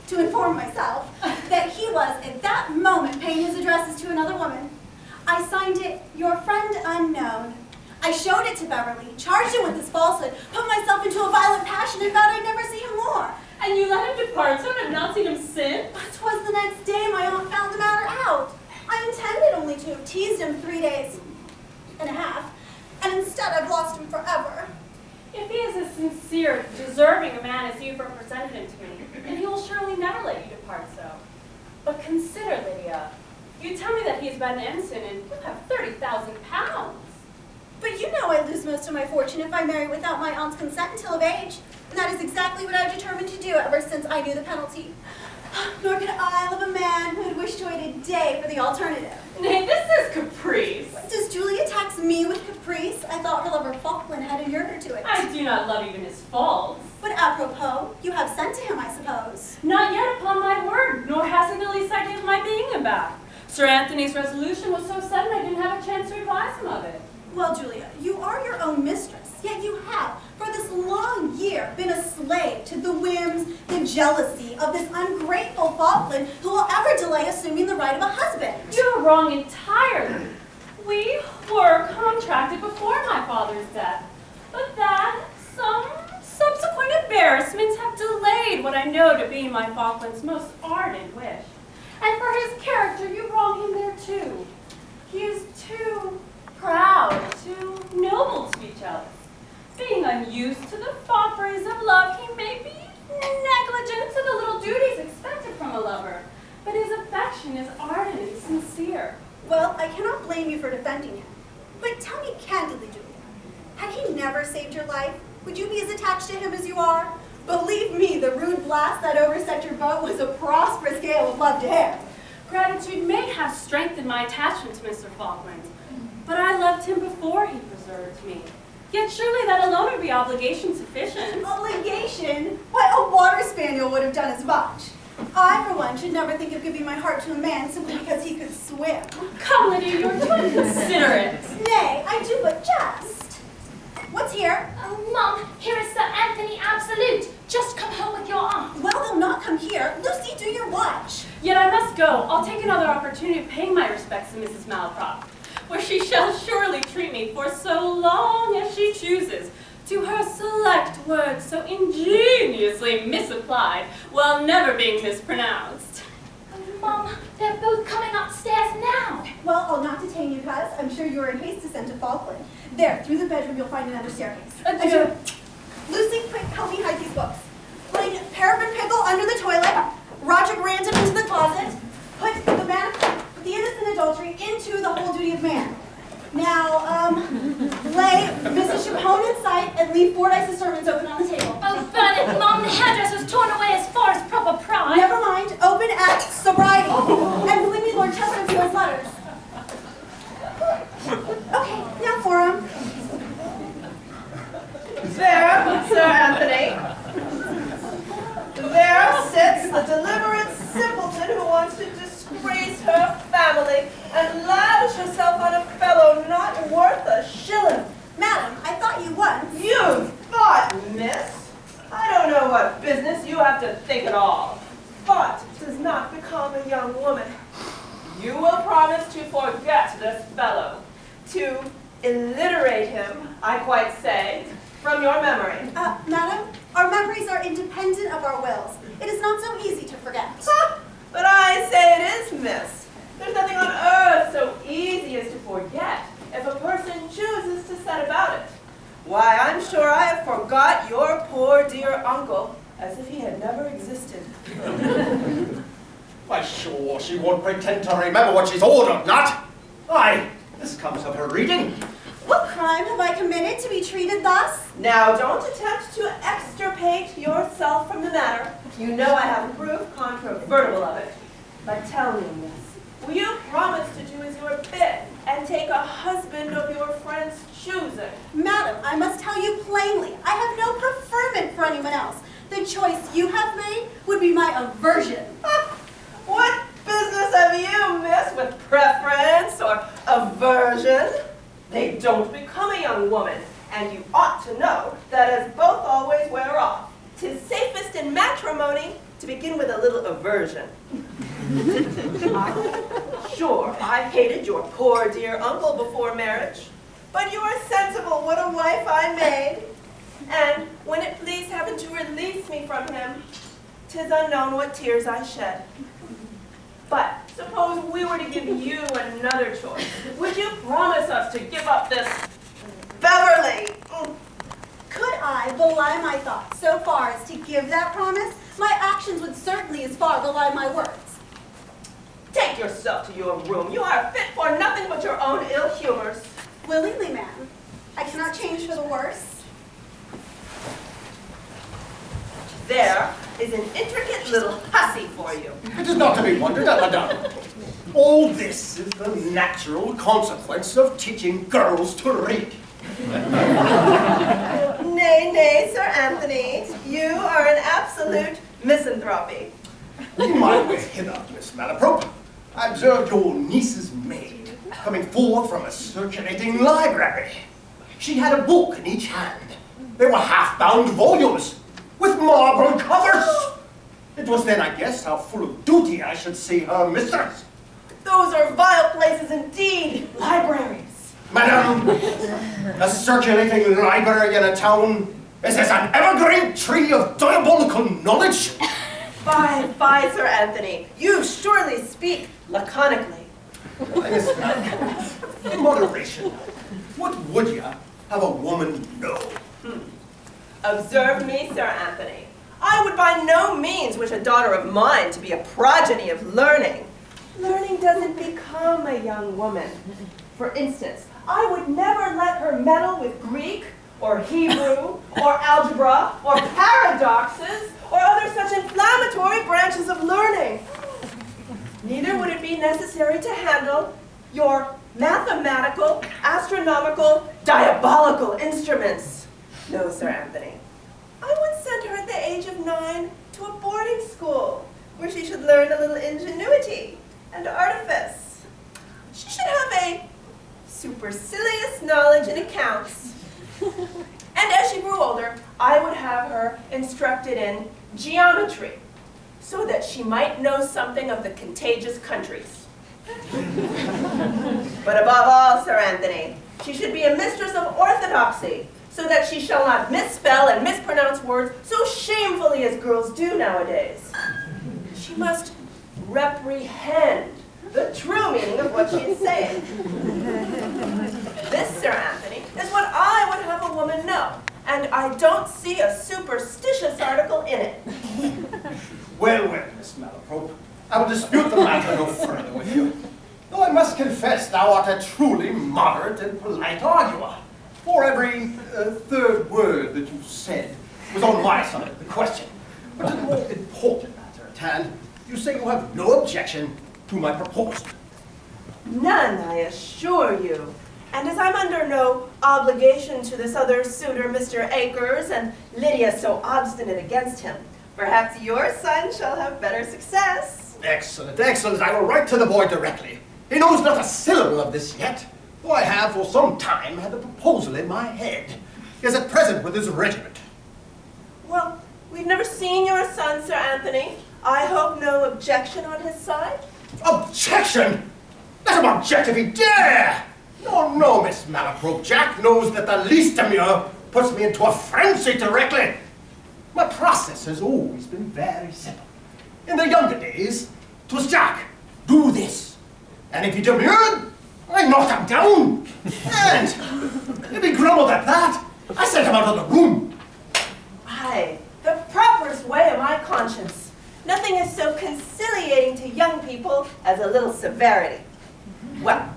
to inform myself that he was, at that moment, paying his addresses to another woman. I signed it, Your Friend Unknown. I showed it to Beverly, charged him with this falsehood, put myself into a violent passion, and vowed I'd never see him more. And you let him depart, so have not seen him since? But 'twas the next day my aunt found the matter out. I intended only to have teased him 3 days and a half, and instead I've lost him forever. If he is as sincere, deserving a man as you represented him to me, then he will surely never let you depart so. But consider, Lydia, you tell me that he has been innocent and you have 30,000 pounds. But you know I'd lose most of my fortune if I marry without my aunt's consent until of age. And that is exactly what I've determined to do ever since I knew the penalty. Nor could I love a man who would wish to wait a day for the alternative. Nay, this is caprice. Does Julia tax me with caprice? I thought her lover Falkland had inured her to it. I do not love even his faults. But apropos, you have sent to him, I suppose. Not yet, upon my word, nor has he the least idea of my being him back. Sir Anthony's resolution was so sudden I didn't have a chance to advise him of it. Well, Julia, you are your own mistress, yet you have, for this long year, been a slave to the whims, the jealousy of this ungrateful Falkland who will ever delay assuming the right of a husband. You're wrong entirely. We were contracted before my father's death, but that some subsequent embarrassments have delayed what I know to be my Falkland's most ardent wish. And for his character, you wrong him there too. He is too proud, too noble to be jealous. Being unused to the fopperies of love, he may be negligent to the little duties expected from a lover, but his affection is ardent and sincere. Well, I cannot blame you for defending him. But tell me candidly, Julia, had he never saved your life, would you be as attached to him as you are? Believe me, the rude blast that overset your boat was a prosperous gale of love to him. Gratitude may have strengthened my attachment to Mr. Falkland, but I loved him before he preserved me. Yet surely that alone would be obligation sufficient. Obligation? Why, a water spaniel would have done as much. I, for one, should never think of giving my heart to a man simply because he could swim. Come, Lydia, you're too inconsiderate. Nay, I do but jest. What's here? Oh, Mum, here is Sir Anthony Absolute. Just come home with your aunt. Well, they'll not come here. Lucy, do your watch. Yet I must go. I'll take another opportunity of paying my respects to Mrs. Malcroft, where she shall surely treat me for so long as she chooses, to her select words so ingeniously misapplied, while never being mispronounced. Oh, Mum, they're both coming upstairs now. Well, I'll not detain you, Cuz. I'm sure you are in haste to send to Falkland. There, through the bedroom, you'll find another staircase. Adieu. Lucy, quick, help me hide these books. Putting Paraffin Pickle under the toilet, Roger Grantham into the closet, put the innocent adultery into the whole duty of man. Now, lay Mrs. Chapone in sight and leave Fordyce's sermons open on the table. Oh, burn it, Mum, the hairdresser's torn away as far as proper pride. Never mind, open at sobriety. And bring me Lord Chesterfield's letters. Okay, now for him. There, Sir Anthony. There sits the deliberate simpleton who wants to disgrace her family and lavish herself on a fellow not worth a shilling. Madam, I thought you once. You thought, miss? I don't know what business you have to think at all. But does not become a young woman. You will promise to forget this fellow, to illiterate him, I quite say, from your memory. Madam, our memories are independent of our wills. It is not so easy to forget. But I say it is, miss. There's nothing on earth so easy as to forget if a person chooses to set about it. Why, I'm sure I have forgot your poor dear uncle as if he had never existed. Why, sure, she won't pretend to remember what she's ordered, not. Aye, this comes of her reading. What crime have I committed to be treated thus? Now, don't attempt to extirpate yourself from the matter. You know I have proof controvertible of it. But tell me, miss, will you promise to do as you are bid and take a husband of your friend's choosing? Madam, I must tell you plainly, I have no preferment for anyone else. The choice you have made would be my aversion. What business have you, miss, with preference or aversion? They don't become a young woman, and you ought to know that as both always wear off. 'Tis safest in matrimony to begin with a little aversion. Sure, I hated your poor dear uncle before marriage, but you are sensible what a wife I made. And when it pleased heaven to release me from him, 'tis unknown what tears I shed. But suppose we were to give you another choice. Would you promise us to give up this Beverly? Could I belie my thoughts so far as to give that promise? My actions would certainly as far belie my words. Take yourself to your room. You are fit for nothing but your own ill humors. Willingly, ma'am. I cannot change for the worse. There is an intricate little hussy for you. It is not to be wondered at, madame. All this is the natural consequence of teaching girls to read. Nay, nay, Sir Anthony. You are an absolute misanthropy. In my way hither, Miss Malaprop, I observed your niece's maid coming forth from a circulating library. She had a book in each hand. They were half-bound volumes with marble covers. It was then, I guessed, how full of duty I should see her mistress. Those are vile places indeed, libraries. Madam, a circulating library in a town is as an evergreen tree of diabolical knowledge. Fie, fie, Sir Anthony. You surely speak laconically. Why, Miss Malaprop, in moderation, what would you have a woman know? Observe me, Sir Anthony. I would by no means wish a daughter of mine to be a progeny of learning. Learning doesn't become a young woman. For instance, I would never let her meddle with Greek, or Hebrew, or algebra, or paradoxes, or other such inflammatory branches of learning. Neither would it be necessary to handle your mathematical, astronomical, diabolical instruments. No, Sir Anthony. I would send her at the age of 9 to a boarding school, where she should learn a little ingenuity and artifice. She should have a supercilious knowledge in accounts. And as she grew older, I would have her instructed in geometry, so that she might know something of the contagious countries. But above all, Sir Anthony, she should be a mistress of orthodoxy, so that she shall not misspell and mispronounce words so shamefully as girls do nowadays. She must reprehend the true meaning of what she is saying. This, Sir Anthony, is what I would have a woman know, and I don't see a superstitious article in it. Well, well, Miss Malaprop, I will dispute the matter no further with you. Though I must confess thou art a truly moderate and polite arguer. For every third word that you said was on my side of the question. But to the more important matter at hand, you say you have no objection to my proposal. None, I assure you. And as I'm under no obligation to this other suitor, Mr. Akers, and Lydia so obstinate against him, perhaps your son shall have better success. Excellent, excellent. I will write to the boy directly. He knows not a syllable of this yet, though I have for some time had the proposal in my head. He is at present with his regiment. Well, we've never seen your son, Sir Anthony. I hope no objection on his side? Objection? Let him object if he dare! No, no, Miss Malaprop. Jack knows that the least demur puts me into a frenzy directly. My process has always been very simple. In the younger days, 'twas Jack, do this. And if he demurred, I knocked him down. And if he grumbled at that, I sent him out of the room. Aye, the properest way of my conscience. Nothing is so conciliating to young people as a little severity. Well,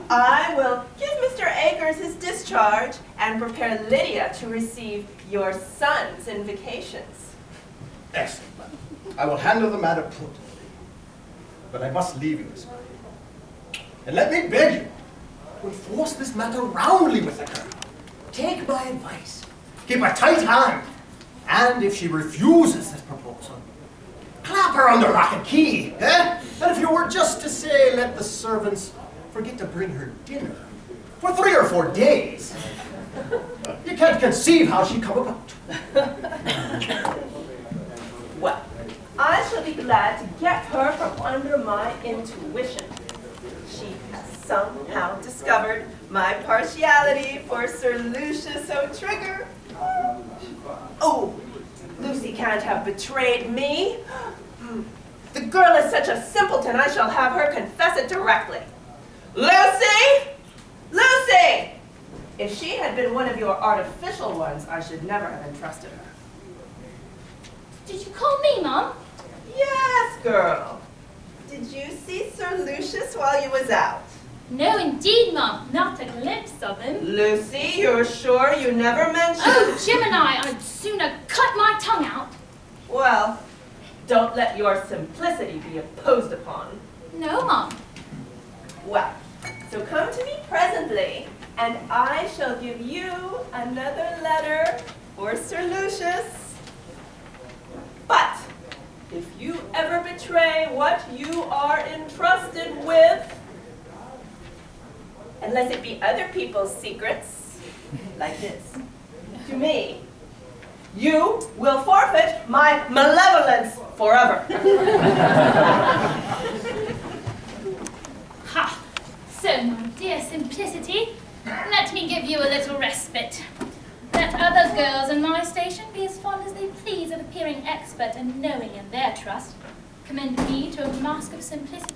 I will give Mr. Akers his discharge and prepare Lydia to receive your son's invocations. Excellent, madam. I will handle the matter prudently. But I must leave you this morning. And let me beg you to enforce this matter roundly with the girl. Take my advice. Keep a tight hand. And if she refuses this proposal, clap her on the lock and key, eh? And if you were just to say, let the servants forget to bring her dinner for 3 or 4 days, you can't conceive how she'd come about. Well, I shall be glad to get her from under my intuition. She has somehow discovered my partiality for Sir Lucius O'Trigger. Oh, Lucy can't have betrayed me. The girl is such a simpleton, I shall have her confess it directly. Lucy! Lucy! If she had been one of your artificial ones, I should never have entrusted her. Did you call me, Mum? Yes, girl. Did you see Sir Lucius while you was out? No, indeed, Mum. Not a glimpse of him. Lucy, you're sure you never mentioned... Oh, Gemini, I'd sooner cut my tongue out. Well, don't let your simplicity be imposed upon. No, Mum. Well, so come to me presently, and I shall give you another letter for Sir Lucius. But if you ever betray what you are entrusted with, unless it be other people's secrets, like this, to me, you will forfeit my malevolence forever. Ha! So, my dear Simplicity, let me give you a little respite. Let other girls in my station be as fond as they please of appearing expert and knowing in their trust. Commend me to a mask of simplicity.